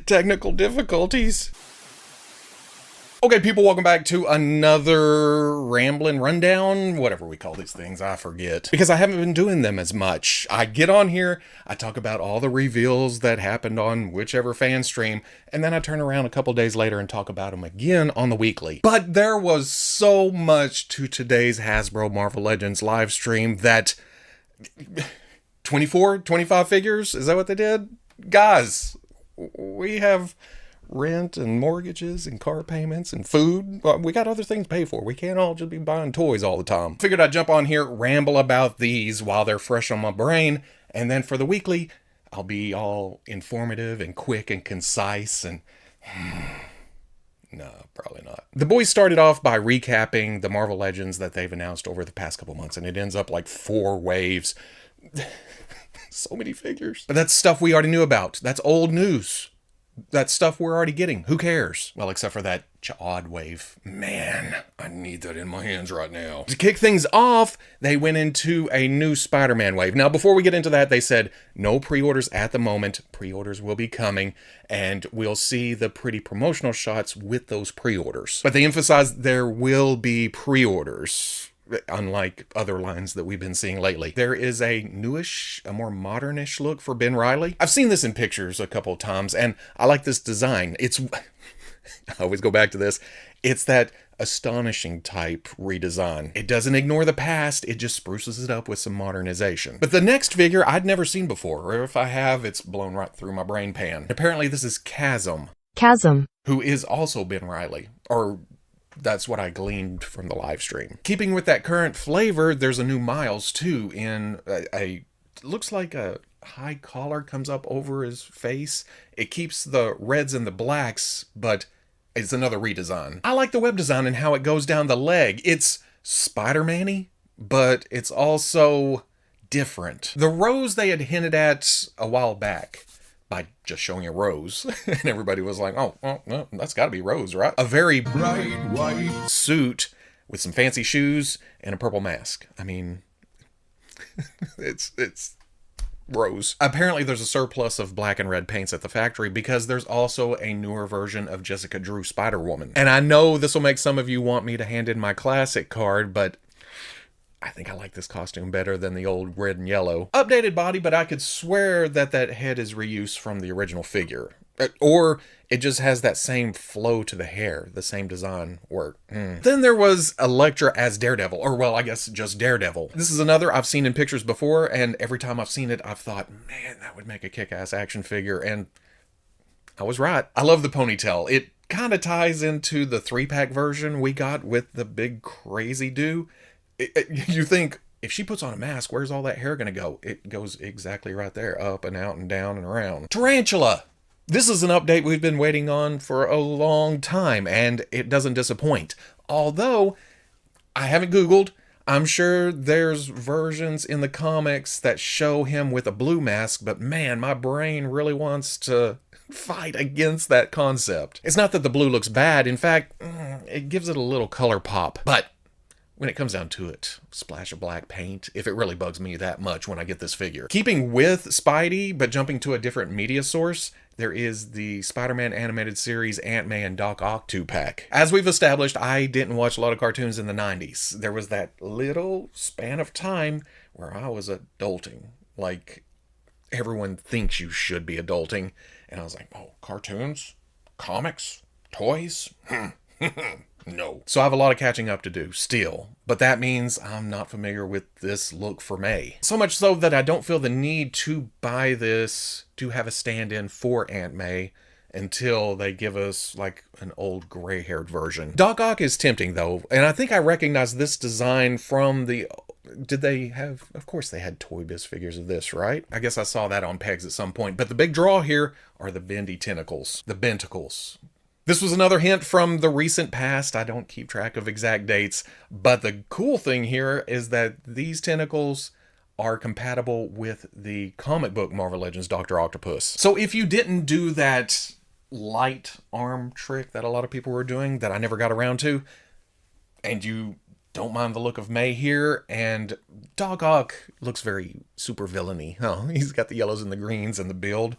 Technical difficulties. Okay, people, welcome back to another rambling rundown, whatever we call these things, I forget. Because I haven't been doing them as much. I get on here, I talk about all the reveals that happened on whichever fan stream, and then I turn around a couple days later and talk about them again on the weekly. But there was so much to today's Hasbro Marvel Legends live stream that 24, 25 figures, is that what they did? Guys, we have rent and mortgages and car payments and food. Well, we got other things to pay for. We can't all just be buying toys all the time. Figured I'd jump on here, ramble about these while they're fresh on my brain, and then for the weekly, I'll be all informative and quick and concise and... No, probably not. The boys started off by recapping the Marvel Legends that they've announced over the past couple months, and it ends up like 4 waves. So many figures. But that's stuff we already knew about. That's old news. That's stuff we're already getting. Who cares? Well, except for that odd wave. Man, I need that in my hands right now. To kick things off, they went into a new Spider-Man wave. Now, before we get into that, they said no pre-orders at the moment. Pre-orders will be coming, and we'll see the pretty promotional shots with those pre-orders. But they emphasized there will be pre-orders, unlike other lines that we've been seeing lately. There is a newish, a more modernish look for Ben Reilly. I've seen this in pictures a couple of times, and I like this design. It's, I always go back to this, it's that astonishing type redesign. It doesn't ignore the past, it just spruces it up with some modernization. But the next figure I'd never seen before, or if I have, it's blown right through my brain pan. Apparently this is Chasm. Who is also Ben Reilly, or that's what I gleaned from the live stream. Keeping with that current flavor, there's a new Miles too in a looks like a high collar comes up over his face. It keeps the reds and the blacks, but it's another redesign. I like the web design and how it goes down the leg. It's Spider-Man-y, but it's also different. The rose they had hinted at a while back by just showing a rose, and everybody was like, oh, well, that's gotta be Rose, right? A very bright white suit with some fancy shoes and a purple mask. I mean, it's Rose. Apparently there's a surplus of black and red paints at the factory because there's also a newer version of Jessica Drew Spider-Woman. And I know this will make some of you want me to hand in my classic card, but I think I like this costume better than the old red and yellow. Updated body, but I could swear that that head is reused from the original figure. Or it just has that same flow to the hair, the same design work. Then there was Elektra as Daredevil, or well, I guess just Daredevil. This is another I've seen in pictures before, and every time I've seen it, I've thought, man, that would make a kick-ass action figure, and I was right. I love the ponytail. It kind of ties into the 3-pack version we got with the big crazy do. You think, if she puts on a mask, where's all that hair gonna go? It goes exactly right there, up and out and down and around. Tarantula! This is an update we've been waiting on for a long time, and it doesn't disappoint. Although, I haven't Googled, I'm sure there's versions in the comics that show him with a blue mask, but man, my brain really wants to fight against that concept. It's not that the blue looks bad, in fact, it gives it a little color pop, but when it comes down to it, splash of black paint, if it really bugs me that much when I get this figure. Keeping with Spidey, but jumping to a different media source, there is the Spider-Man animated series Ant-Man and Doc Ock 2-pack. As we've established, I didn't watch a lot of cartoons in the 90s. There was that little span of time where I was adulting. Like, everyone thinks you should be adulting. And I was like, oh, cartoons? Comics? Toys? No. So I have a lot of catching up to do, still. But that means I'm not familiar with this look for May. So much so that I don't feel the need to buy this to have a stand-in for Aunt May until they give us, like, an old gray-haired version. Doc Ock is tempting, though, and I think I recognize this design from the... Did they have... Of course they had Toy Biz figures of this, right? I guess I saw that on pegs at some point. But the big draw here are the bendy tentacles. The benticles. This was another hint from the recent past. I don't keep track of exact dates, but the cool thing here is that these tentacles are compatible with the comic book Marvel Legends Dr. Octopus. So if you didn't do that light arm trick that a lot of people were doing that I never got around to, and you don't mind the look of May here, and Doc Ock looks very super villainy. Oh, he's got the yellows and the greens and the build.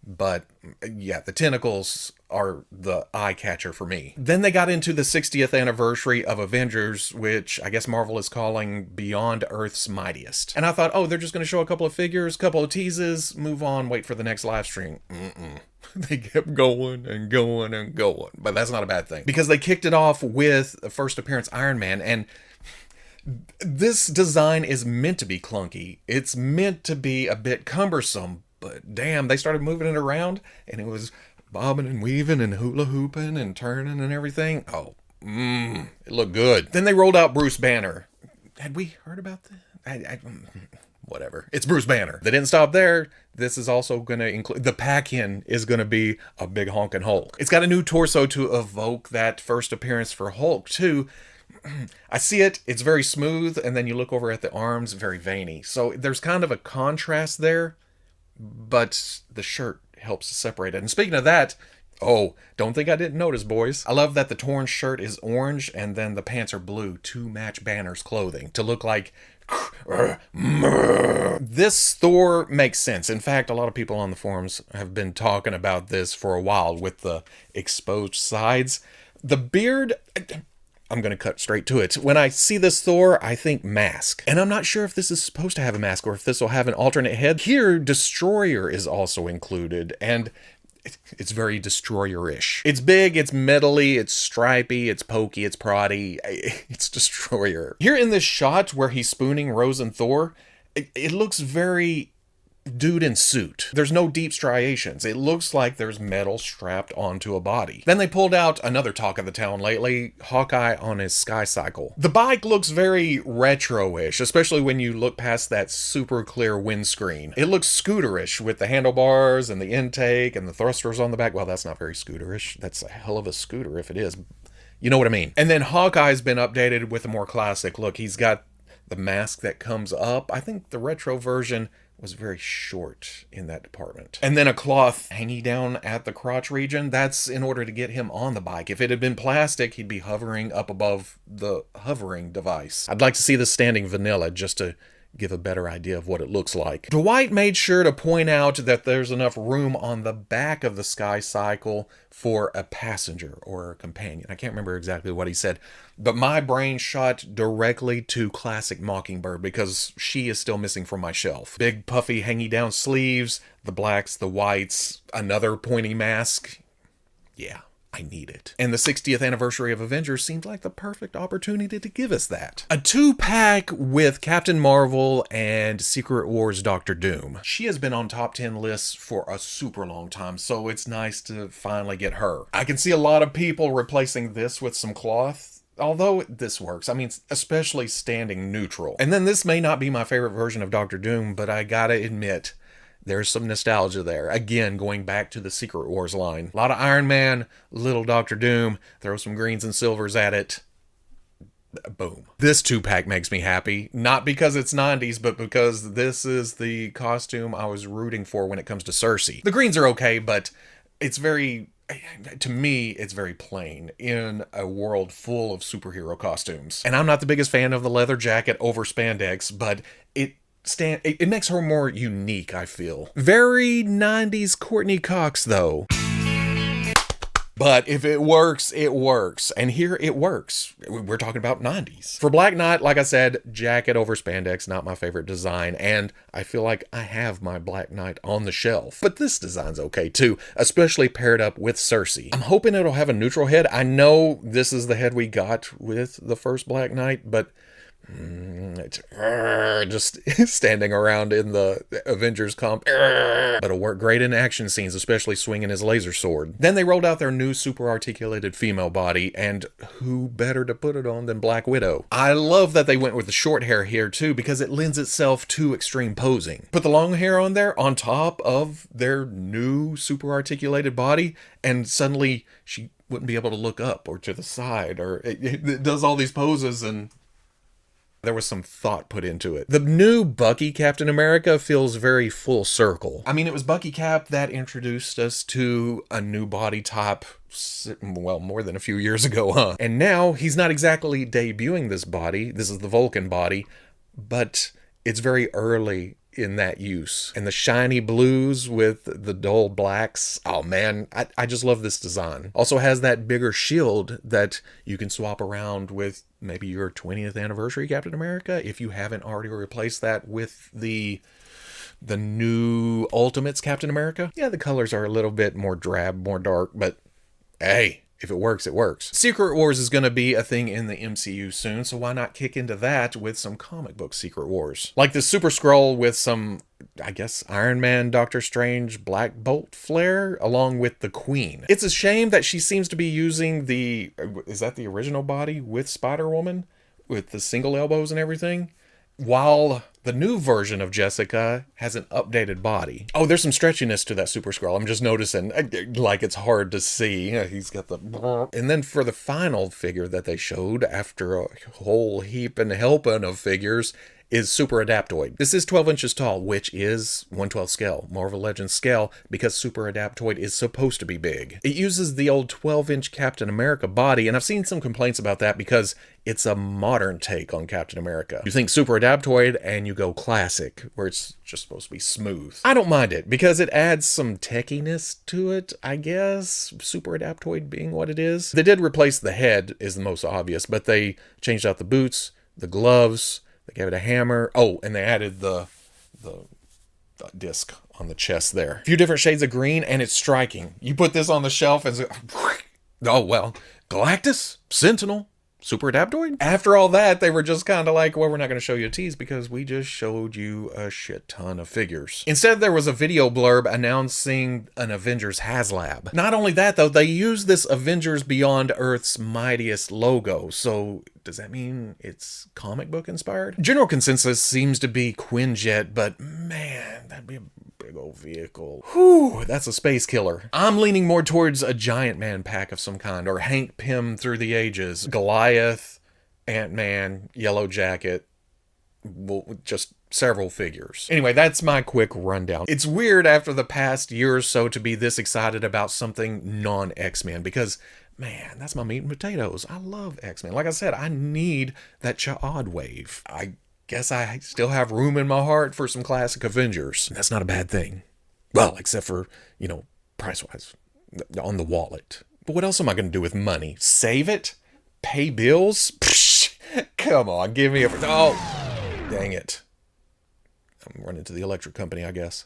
But yeah, the tentacles are the eye catcher for me. Then they got into the 60th anniversary of Avengers, which I guess Marvel is calling Beyond Earth's Mightiest. And I thought, oh, they're just going to show a couple of figures, couple of teases, move on, wait for the next live stream. They kept going and going and going. But that's not a bad thing, because they kicked it off with a first appearance Iron Man, and this design is meant to be clunky. It's meant to be a bit cumbersome, but damn, they started moving it around, and it was bobbing and weaving and hula hooping and turning and everything. Oh, it looked good. Then they rolled out Bruce Banner. Had we heard about that? Whatever. It's Bruce Banner. They didn't stop there. This is also going to include, the pack-in is going to be a big honking Hulk. It's got a new torso to evoke that first appearance for Hulk, too. I see it, it's very smooth, and then you look over at the arms, very veiny. So there's kind of a contrast there, but the shirt helps separate it. And speaking of that, oh, don't think I didn't notice, boys. I love that the torn shirt is orange, and then the pants are blue to match Banner's clothing, to look like... This Thor makes sense. In fact, a lot of people on the forums have been talking about this for a while with the exposed sides. The beard... I'm going to cut straight to it. When I see this Thor, I think mask. And I'm not sure if this is supposed to have a mask or if this will have an alternate head. Here, Destroyer is also included, and it's very Destroyer-ish. It's big, it's metally, it's stripy, it's pokey, it's proddy. It's Destroyer. Here in this shot where he's spooning Rose and Thor, it looks very... dude in suit. There's no deep striations. It looks like there's metal strapped onto a body. Then they pulled out another talk of the town lately, Hawkeye on his Sky Cycle. The bike looks very retro-ish, especially when you look past that super clear windscreen. It looks scooterish with the handlebars and the intake and the thrusters on the back. Well, that's not very scooterish. That's a hell of a scooter if it is. You know what I mean. And then Hawkeye's been updated with a more classic look. He's got the mask that comes up. I think the retro version was very short in that department. And then a cloth hanging down at the crotch region. That's in order to get him on the bike. If it had been plastic, he'd be hovering up above the hovering device. I'd like to see this standing vanilla just to give a better idea of what it looks like. Dwight made sure to point out that there's enough room on the back of the Sky Cycle for a passenger or a companion. I can't remember exactly what he said, but my brain shot directly to classic Mockingbird because she is still missing from my shelf. Big puffy hanging down sleeves, the blacks, the whites, another pointy mask. Yeah. I need it. And the 60th anniversary of Avengers seemed like the perfect opportunity to give us that. A 2-pack with Captain Marvel and Secret Wars Doctor Doom. She has been on top 10 lists for a super long time, so it's nice to finally get her. I can see a lot of people replacing this with some cloth, although this works. I mean, especially standing neutral. And then this may not be my favorite version of Doctor Doom, but I gotta admit, there's some nostalgia there. Again, going back to the Secret Wars line. A lot of Iron Man, little Doctor Doom, throw some greens and silvers at it. Boom. This 2-pack makes me happy. Not because it's 90s, but because this is the costume I was rooting for when it comes to Cersei. The greens are okay, but it's very... to me, it's very plain in a world full of superhero costumes. And I'm not the biggest fan of the leather jacket over spandex, but it makes her more unique, I feel. Very 90s Courtney Cox, though. But if it works, it works. And here it works. We're talking about 90s. For Black Knight, like I said, jacket over spandex, not my favorite design. And I feel like I have my Black Knight on the shelf. But this design's okay too, especially paired up with Cersei. I'm hoping it'll have a neutral head. I know this is the head we got with the first Black Knight, but... it's just standing around in the Avengers comp, but it'll work great in action scenes, especially swinging his laser sword. Then they rolled out their new super articulated female body, and who better to put it on than Black Widow? I love that they went with the short hair here too, because it lends itself to extreme posing. Put the long hair on there on top of their new super articulated body, and suddenly she wouldn't be able to look up or to the side, or it does all these poses, and there was some thought put into it. The new Bucky Captain America feels very full circle. I mean, it was Bucky Cap that introduced us to a new body type, well, more than a few years ago, huh? And now he's not exactly debuting this body. This is the Vulcan body, but it's very early in that use. And the shiny blues with the dull blacks. Oh man, I just love this design. Also has that bigger shield that you can swap around with maybe your 20th anniversary Captain America if you haven't already replaced that with the new Ultimates Captain America. Yeah, the colors are a little bit more drab, more dark, but hey, if it works, it works. Secret Wars is going to be a thing in the MCU soon, so why not kick into that with some comic book Secret Wars? Like the Super Skrull with some, I guess, Iron Man, Doctor Strange, Black Bolt flair, along with the Queen. It's a shame that she seems to be using is that the original body with Spider-Woman? With the single elbows and everything? While the new version of Jessica has an updated body. Oh, there's some stretchiness to that Super Skrull. I'm just noticing, like it's hard to see. He's got the... And then for the final figure that they showed, after a whole heap and helping of figures, is Super Adaptoid. This is 12 inches tall, which is 1/12 scale, Marvel Legends scale, because Super Adaptoid is supposed to be big. It uses the old 12-inch Captain America body, and I've seen some complaints about that because it's a modern take on Captain America. You think Super Adaptoid and you go classic, where it's just supposed to be smooth. I don't mind it, because it adds some techiness to it, I guess, Super Adaptoid being what it is. They did replace the head, is the most obvious, but they changed out the boots, the gloves, they gave it a hammer. Oh, and they added the disc on the chest there. A few different shades of green, and it's striking. You put this on the shelf and oh, well, Galactus, Sentinel, Super Adaptoid. After all that, they were just kind of like, well, we're not going to show you a tease because we just showed you a shit ton of figures. Instead, there was a video blurb announcing an Avengers Haslab. Not only that, though, they used this Avengers Beyond Earth's Mightiest logo, so does that mean it's comic book inspired? General consensus seems to be Quinjet, but man, that'd be a big old vehicle. Whew, that's a space killer. I'm leaning more towards a Giant Man pack of some kind, or Hank Pym through the ages. Goliath, Ant-Man, Yellow Jacket, well, just several figures. Anyway, that's my quick rundown. It's weird after the past year or so to be this excited about something non-X-Men, because man, that's my meat and potatoes. I love X-Men. Like I said, I need that Cha-Odd wave. I guess I still have room in my heart for some classic Avengers. That's not a bad thing. Well, except for, price-wise, on the wallet. But what else am I going to do with money? Save it? Pay bills? Psh, come on, give me a... Oh, dang it. I'm running to the electric company, I guess.